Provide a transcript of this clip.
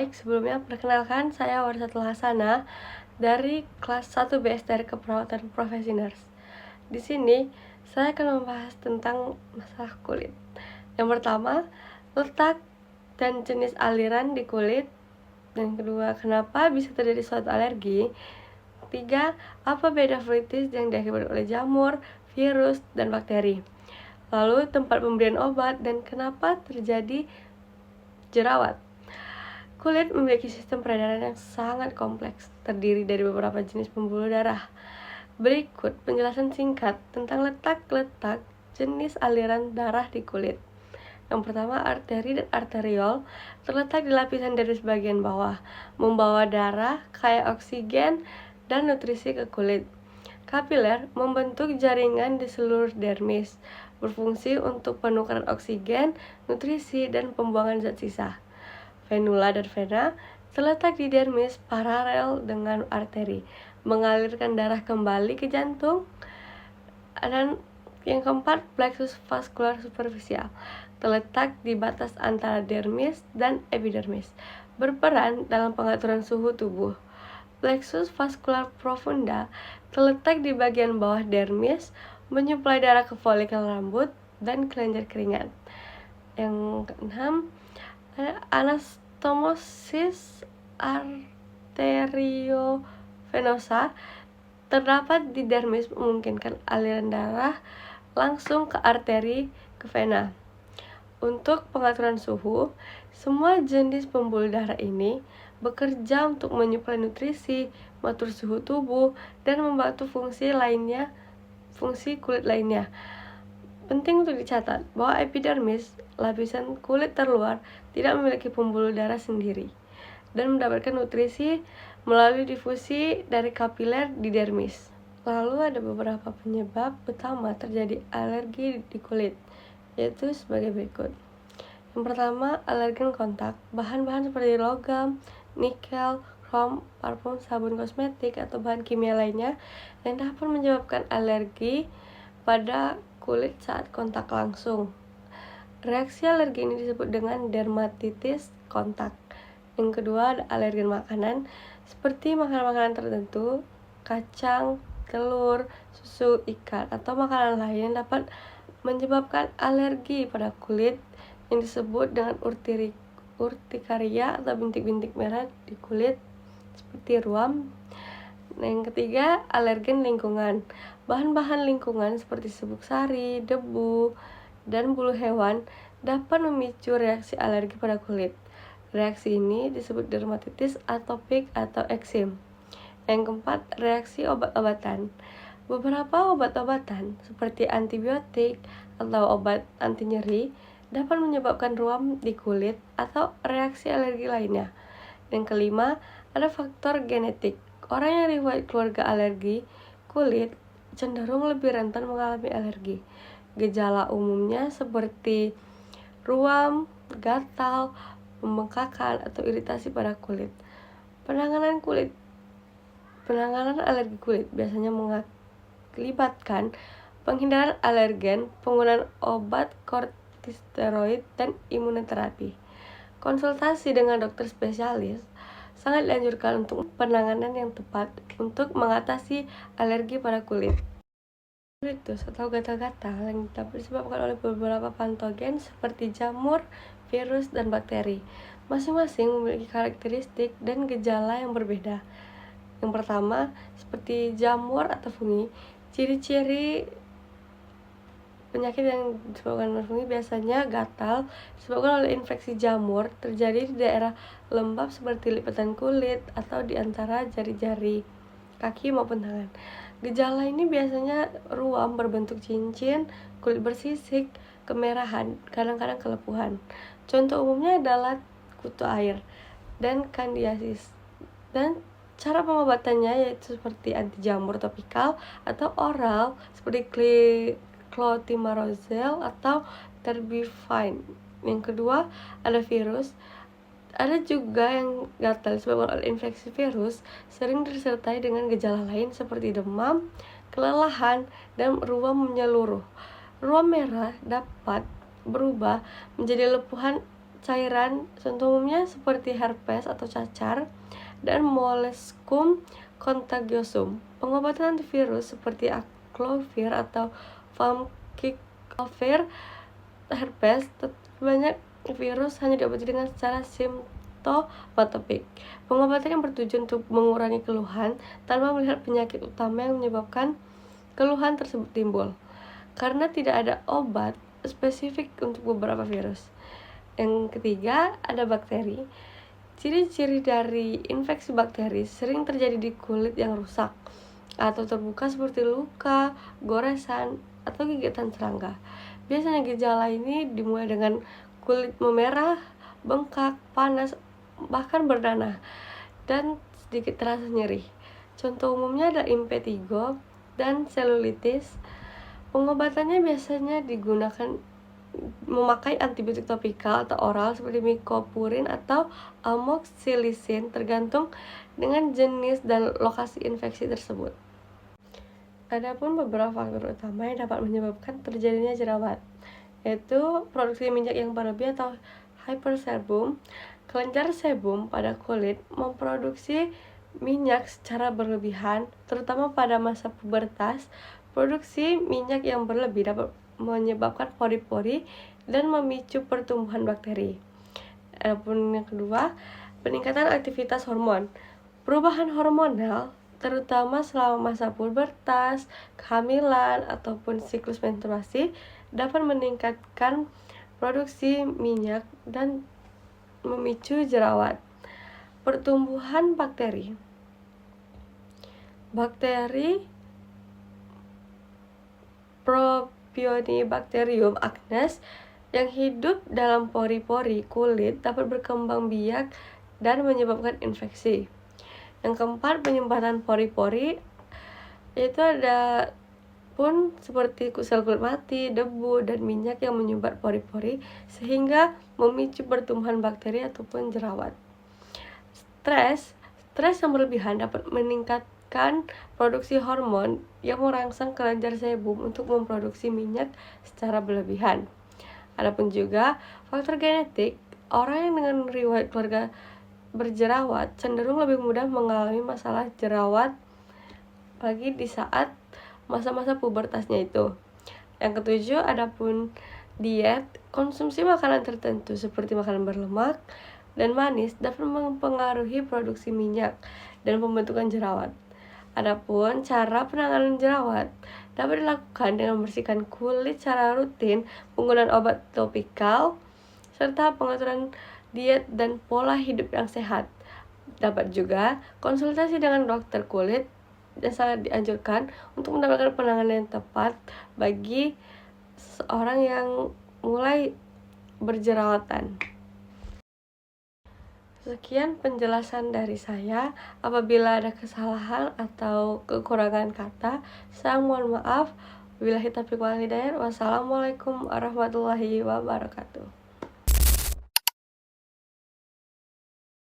Baik, sebelumnya perkenalkan saya Warsatul Hasana dari kelas 1 BSD Keperawatan Profesi Nurse. Di sini saya akan membahas tentang masalah kulit. Yang pertama, letak dan jenis aliran di kulit. Dan yang kedua, kenapa bisa terjadi suatu alergi. Tiga, apa beda fluitis yang diakibatkan oleh jamur, virus, dan bakteri. Lalu tempat pemberian obat dan kenapa terjadi jerawat. Kulit memiliki sistem peredaran yang sangat kompleks, terdiri dari beberapa jenis pembuluh darah. Berikut penjelasan singkat tentang letak-letak jenis aliran darah di kulit. Yang pertama, arteri dan arteriol terletak di lapisan dermis bagian bawah, membawa darah, kaya oksigen, dan nutrisi ke kulit. Kapiler membentuk jaringan di seluruh dermis, berfungsi untuk penukaran oksigen, nutrisi, dan pembuangan zat sisa. Venula dan vena terletak di dermis paralel dengan arteri, mengalirkan darah kembali ke jantung. Dan yang keempat, plexus vascular superficial terletak di batas antara dermis dan epidermis, berperan dalam pengaturan suhu tubuh. Plexus vascular profunda terletak di bagian bawah dermis, menyuplai darah ke folikel rambut dan kelenjar keringat. Yang keenam, anastomosis arteriovenosa terdapat di dermis, memungkinkan aliran darah langsung ke arteri ke vena. Untuk pengaturan suhu, semua jenis pembuluh darah ini bekerja untuk menyuplai nutrisi, mengatur suhu tubuh, dan membantu fungsi kulit lainnya. Penting untuk dicatat bahwa epidermis, lapisan kulit terluar, tidak memiliki pembuluh darah sendiri dan mendapatkan nutrisi melalui difusi dari kapiler di dermis. Lalu ada beberapa penyebab utama terjadi alergi di kulit, yaitu sebagai berikut. Yang pertama, alergen kontak. Bahan-bahan seperti logam, nikel, krom, parfum, sabun kosmetik, atau bahan kimia lainnya yang dapat menyebabkan alergi pada kulit saat kontak langsung. Reaksi alergi ini disebut dengan dermatitis kontak. Yang kedua, ada alergen makanan seperti makanan-makanan tertentu, kacang, telur, susu, ikan, atau makanan lain yang dapat menyebabkan alergi pada kulit yang disebut dengan urtikaria atau bintik-bintik merah di kulit seperti ruam. Yang ketiga, alergen lingkungan. Bahan-bahan lingkungan seperti serbuk sari, debu, dan bulu hewan dapat memicu reaksi alergi pada kulit. Reaksi ini disebut dermatitis atopik atau eksim. Yang keempat, reaksi obat-obatan. Beberapa obat-obatan seperti antibiotik atau obat anti nyeri dapat menyebabkan ruam di kulit atau reaksi alergi lainnya. Yang kelima, ada faktor genetik. Orang yang riwayat keluarga alergi kulit cenderung lebih rentan mengalami alergi. Gejala umumnya seperti ruam, gatal, pembengkakan, atau iritasi pada kulit. Penanganan alergi kulit biasanya melibatkan penghindaran alergen, penggunaan obat kortikosteroid, dan imunoterapi. Konsultasi dengan dokter spesialis sangat dianjurkan untuk penanganan yang tepat untuk mengatasi alergi pada kulit. Kulitus atau gatal-gatal yang dapat disebabkan oleh beberapa patogen seperti jamur, virus, dan bakteri. Masing-masing memiliki karakteristik dan gejala yang berbeda. Yang pertama, seperti jamur atau fungi, ciri-ciri penyakit yang disebabkan oleh fungi biasanya gatal disebabkan oleh infeksi jamur, terjadi di daerah lembab seperti lipatan kulit atau di antara jari-jari kaki maupun tangan. Gejala ini biasanya ruam berbentuk cincin, kulit bersisik, kemerahan, kadang-kadang kelepuhan. Contoh umumnya adalah kutu air dan kandiasis. Dan cara pengobatannya yaitu seperti anti jamur topikal atau oral seperti clotrimazole atau terbinafine. Yang kedua, ada virus. Ada juga yang gatal disebabkan oleh infeksi virus, sering disertai dengan gejala lain seperti demam, kelelahan, dan ruam menyeluruh. Ruam merah dapat berubah menjadi lepuhan cairan, contoh umumnya seperti herpes atau cacar, dan molluscum contagiosum. Pengobatan antivirus seperti aclovir atau famciclovir herpes, banyak virus hanya diobati dengan secara simptomatopik. Pengobatan yang bertujuan untuk mengurangi keluhan tanpa melihat penyakit utama yang menyebabkan keluhan tersebut timbul, karena tidak ada obat spesifik untuk beberapa virus. Yang ketiga, ada bakteri. Ciri-ciri dari infeksi bakteri sering terjadi di kulit yang rusak atau terbuka seperti luka, goresan, atau gigitan serangga. Biasanya gejala ini dimulai dengan kulit memerah, bengkak, panas, bahkan berdanah, dan sedikit terasa nyeri. Contoh umumnya adalah impetigo dan selulitis. Pengobatannya biasanya digunakan memakai antibiotik topikal atau oral seperti mycopurine atau amoxicillin tergantung dengan jenis dan lokasi infeksi tersebut. Adapun beberapa faktor utama yang dapat menyebabkan terjadinya jerawat, yaitu produksi minyak yang berlebih atau hypersebum. Kelenjar sebum pada kulit memproduksi minyak secara berlebihan, terutama pada masa pubertas. Produksi minyak yang berlebih dapat menyebabkan pori-pori dan memicu pertumbuhan bakteri. Adapun yang kedua, peningkatan aktivitas hormon. Perubahan hormonal, terutama selama masa pubertas, kehamilan, ataupun siklus menstruasi, dapat meningkatkan produksi minyak dan memicu jerawat. Pertumbuhan bakteri. Bakteri Propionibacterium acnes yang hidup dalam pori-pori kulit dapat berkembang biak dan menyebabkan infeksi. Yang keempat, penyumbatan pori-pori, yaitu ada pun seperti sel kulit mati, debu, dan minyak yang menyumbat pori-pori sehingga memicu pertumbuhan bakteri ataupun jerawat. Stres yang berlebihan dapat meningkatkan produksi hormon yang merangsang kelenjar sebum untuk memproduksi minyak secara berlebihan. Adapun juga faktor genetik, orang yang dengan riwayat keluarga berjerawat cenderung lebih mudah mengalami masalah jerawat lagi di saat masa-masa pubertasnya itu. Yang ketujuh, adapun diet, konsumsi makanan tertentu seperti makanan berlemak dan manis dapat mempengaruhi produksi minyak dan pembentukan jerawat. Adapun cara penanganan jerawat dapat dilakukan dengan membersihkan kulit secara rutin, penggunaan obat topikal, serta pengaturan diet dan pola hidup yang sehat. Dapat juga konsultasi dengan dokter kulit dan sangat dianjurkan untuk mendapatkan penanganan yang tepat bagi seorang yang mulai berjerawatan. Sekian penjelasan dari saya. Apabila ada kesalahan atau kekurangan kata, saya mohon maaf. Wabillahi taufiq wal hidayah. Wassalamualaikum warahmatullahi wabarakatuh.